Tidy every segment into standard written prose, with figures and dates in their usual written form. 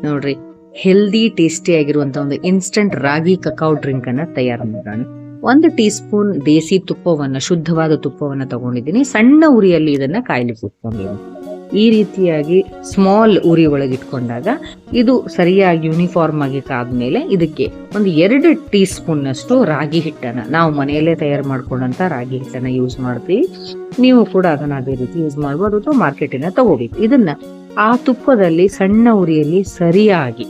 ನೋಡ್ರಿ, healthy tasty ಆಗಿರುವಂತ ಒಂದು ಇನ್ಸ್ಟಂಟ್ ರಾಗಿ ಕಕಾವ್ ಡ್ರಿಂಕ್ ಅನ್ನ ತಯಾರು ಮಾಡೋಣ. 1 ಟೀ ಸ್ಪೂನ್ ದೇಸಿ ತುಪ್ಪವನ್ನ, ಶುದ್ಧವಾದ ತುಪ್ಪವನ್ನ ತಗೊಂಡಿದ್ದೀನಿ. ಸಣ್ಣ ಉರಿಯಲ್ಲಿ ಇದನ್ನ ಕಾಯ್ಲಿಕ್ಕೆ ಇಟ್ಕೊಂಡಿದ್ದೀನಿ. ಈ ರೀತಿಯಾಗಿ ಸ್ಮಾಲ್ ಉರಿ ಒಳಗೆ ಇಟ್ಕೊಂಡಾಗ ಇದು ಸರಿಯಾಗಿ ಯೂನಿಫಾರ್ಮ್ ಆಗಿ ಕಾದ್ಮೇಲೆ ಇದಕ್ಕೆ ಒಂದು 2 ಟೀ ಸ್ಪೂನ್ ಅಷ್ಟು ರಾಗಿ ಹಿಟ್ಟನ್ನ, ನಾವು ಮನೆಯಲ್ಲೇ ತಯಾರು ಮಾಡ್ಕೊಂಡಂತ ರಾಗಿ ಹಿಟ್ಟನ್ನ ಯೂಸ್ ಮಾಡ್ತೀವಿ. ನೀವು ಕೂಡ ಅದನ್ನ ಅದೇ ರೀತಿ ಯೂಸ್ ಮಾಡ್ಬೋದು ಅಥವಾ ಮಾರ್ಕೆಟಿನ ತಗೋಬೇಕು. ಇದನ್ನ ಆ ತುಪ್ಪದಲ್ಲಿ ಸಣ್ಣ ಉರಿಯಲ್ಲಿ ಸರಿಯಾಗಿ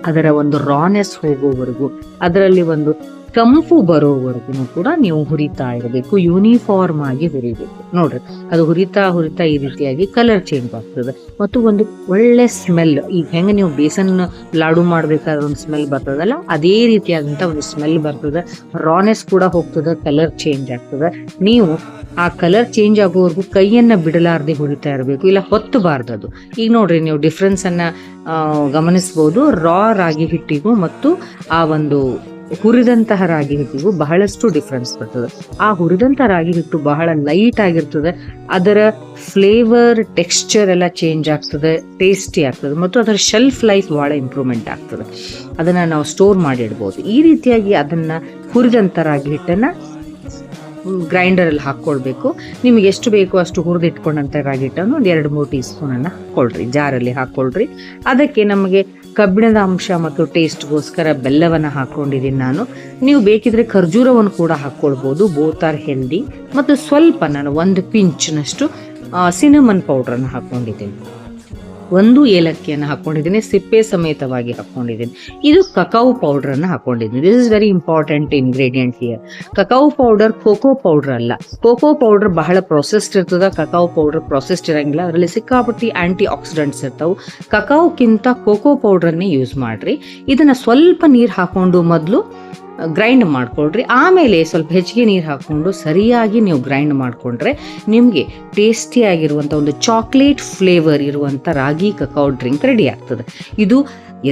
ಅದರ ಒಂದು ರಾನೆಸ್ ಹೋಗೋವರೆಗೂ, ಅದರಲ್ಲಿ ಒಂದು ಕಂಪು ಬರೋವರೆಗೂ ಕೂಡ ನೀವು ಹುರಿತಾ ಇರಬೇಕು. ಯೂನಿಫಾರ್ಮ್ ಆಗಿ ಹುರಿಬೇಕು. ನೋಡ್ರಿ, ಅದು ಹುರಿತಾ ಈ ರೀತಿಯಾಗಿ ಕಲರ್ ಚೇಂಜ್ ಆಗ್ತದೆ ಮತ್ತು ಒಂದು ಒಳ್ಳೆ ಸ್ಮೆಲ್. ಈಗ ಹೆಂಗೆ ನೀವು ಬೇಸನ್ ಲಾಡು ಮಾಡ್ಬೇಕಾದ್ರೆ ಒಂದು ಸ್ಮೆಲ್ ಬರ್ತದಲ್ಲ, ಅದೇ ರೀತಿಯಾದಂತ ಒಂದು ಸ್ಮೆಲ್ ಬರ್ತದೆ. ರಾನೆಸ್ ಕೂಡ ಹೋಗ್ತದೆ, ಕಲರ್ ಚೇಂಜ್ ಆಗ್ತದೆ. ನೀವು ಆ ಕಲರ್ ಚೇಂಜ್ ಆಗೋವರೆಗೂ ಕೈಯನ್ನ ಬಿಡಲಾರ್ದೆ ಹುರಿತಾ ಇರಬೇಕು, ಇಲ್ಲ ಹೊತ್ತಬಾರ್ದು ಅದು. ಈಗ ನೋಡ್ರಿ, ನೀವು ಡಿಫ್ರೆನ್ಸ್ ಅನ್ನ ಗಮನಿಸಬಹುದು. ರಾ ರಾಗಿ ಹಿಟ್ಟಿಗೂ ಮತ್ತು ಆ ಒಂದು ಹುರಿದಂತಹ ರಾಗಿ ಹಿಟ್ಟಿಗೂ ಬಹಳಷ್ಟು ಡಿಫ್ರೆನ್ಸ್ ಬರ್ತದೆ. ಆ ಹುರಿದಂತ ರಾಗಿ ಹಿಟ್ಟು ಬಹಳ ಲೈಟ್ ಆಗಿರ್ತದೆ, ಅದರ ಫ್ಲೇವರ್ ಟೆಕ್ಸ್ಚರ್ ಎಲ್ಲ ಚೇಂಜ್ ಆಗ್ತದೆ, ಟೇಸ್ಟಿ ಆಗ್ತದೆ ಮತ್ತು ಅದರ ಶೆಲ್ಫ್ ಲೈಫ್ ಬಹಳ ಇಂಪ್ರೂವ್ಮೆಂಟ್ ಆಗ್ತದೆ. ಅದನ್ನ ನಾವು ಸ್ಟೋರ್ ಮಾಡಿ ಇಡ್ಬೋದು. ಈ ರೀತಿಯಾಗಿ ಅದನ್ನ ಹುರಿದಂತ ರಾಗಿ ಹಿಟ್ಟನ್ನ ಗ್ರೈಂಡರ್ ಅಲ್ಲಿ ಹಾಕೊಳ್ಬೇಕು. ನಿಮ್ಗೆ ಎಷ್ಟು ಬೇಕೋ ಅಷ್ಟು ಹುರಿದು ಇಟ್ಕೊಂಡಂತ ರಾಗಿ ಹಿಟ್ಟನ್ನು ಒಂದು 2-3 ಟೀ ಸ್ಪೂನ್ ಅನ್ನ ಹಾಕೊಳ್ರಿ, ಜಾರಲ್ಲಿ ಹಾಕೊಳ್ರಿ. ಅದಕ್ಕೆ ನಮಗೆ ಕಬ್ಬಿಣದ ಅಂಶ ಮತ್ತು ಟೇಸ್ಟ್ಗೋಸ್ಕರ ಬೆಲ್ಲವನ್ನ ಹಾಕೊಂಡಿದ್ದೀನಿ ನಾನು. ನೀವು ಬೇಕಿದ್ರೆ ಖರ್ಜೂರವನ್ನು ಕೂಡ ಹಾಕೊಳ್ಬಹುದು. Both are healthy. ಮತ್ತು ಸ್ವಲ್ಪ ನಾನು 1 ಪಿಂಚ್ನಷ್ಟು ಸಿನಮನ್ ಪೌಡರ್ ಅನ್ನು ಹಾಕೊಂಡಿದ್ದೀನಿ. 1 ಏಲಕ್ಕಿಯನ್ನು ಹಾಕೊಂಡಿದ್ದೀನಿ, ಸಿಪ್ಪೆ ಸಮೇತವಾಗಿ ಹಾಕೊಂಡಿದ್ದೀನಿ. ಇದು ಕಕಾವ್ ಪೌಡರ್ ಅನ್ನು ಹಾಕೊಂಡಿದ್ದೀನಿ. This is very important ingredient here. Cacao powder cocoa powder ಅಲ್ಲ. ಕೋಕೋ ಪೌಡರ್ ಬಹಳ ಪ್ರೊಸೆಸ್ಡ್ ಇರ್ತದ, ಕಕಾವ್ ಪೌಡರ್ ಪ್ರೊಸೆಸ್ಡ್ ಇರಂಗಿಲ್ಲ. ಅದರಲ್ಲಿ ಸಿಕ್ಕಾಪಟ್ಟಿ ಆಂಟಿ ಆಕ್ಸಿಡೆಂಟ್ಸ್ ಇರ್ತಾವೆ. ಕಕಾವ್ಕ್ಕಿಂತ ಕೋಕೋ ಪೌಡರ್ನೇ ಯೂಸ್ ಮಾಡ್ರಿ. ಇದನ್ನ ಸ್ವಲ್ಪ ನೀರು ಹಾಕೊಂಡು ಮೊದಲು ಗ್ರೈಂಡ್ ಮಾಡ್ಕೊಳ್ರಿ. ಆಮೇಲೆ ಸ್ವಲ್ಪ ಹೆಚ್ಚಿಗೆ ನೀರು ಹಾಕೊಂಡು ಸರಿಯಾಗಿ ನೀವು ಗ್ರೈಂಡ್ ಮಾಡಿಕೊಂಡ್ರೆ ನಿಮಗೆ ಟೇಸ್ಟಿ ಆಗಿರುವಂಥ ಒಂದು ಚಾಕ್ಲೇಟ್ ಫ್ಲೇವರ್ ಇರುವಂಥ ರಾಗಿ ಕಕಾವ್ ಡ್ರಿಂಕ್ ರೆಡಿ ಆಗ್ತದೆ. ಇದು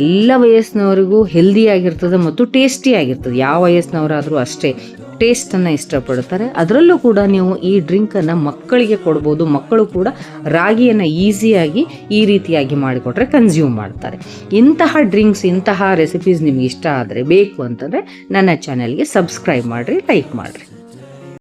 ಎಲ್ಲ ವಯಸ್ಸಿನವರಿಗೂ ಹೆಲ್ದಿ ಆಗಿರ್ತದೆ ಮತ್ತು ಟೇಸ್ಟಿ ಆಗಿರ್ತದೆ. ಯಾವ ವಯಸ್ಸಿನವರಾದರೂ ಅಷ್ಟೇ ಟೇಸ್ಟನ್ನು ಇಷ್ಟಪಡ್ತಾರೆ. ಅದರಲ್ಲೂ ಕೂಡ ನೀವು ಈ ಡ್ರಿಂಕನ್ನು ಮಕ್ಕಳಿಗೆ ಕೊಡ್ಬೋದು. ಮಕ್ಕಳು ಕೂಡ ರಾಗಿಯನ್ನು ಈಸಿಯಾಗಿ ಈ ರೀತಿಯಾಗಿ ಮಾಡಿಕೊಟ್ರೆ ಕನ್ಸ್ಯೂಮ್ ಮಾಡ್ತಾರೆ. ಇಂತಹ ಡ್ರಿಂಕ್ಸ್, ಇಂತಹ ರೆಸಿಪೀಸ್ ನಿಮ್ಗೆ ಇಷ್ಟ ಆದರೆ, ಬೇಕು ಅಂತಂದರೆ ನನ್ನ ಚಾನೆಲ್ಗೆ ಸಬ್ಸ್ಕ್ರೈಬ್ ಮಾಡಿರಿ, ಲೈಕ್ ಮಾಡಿರಿ.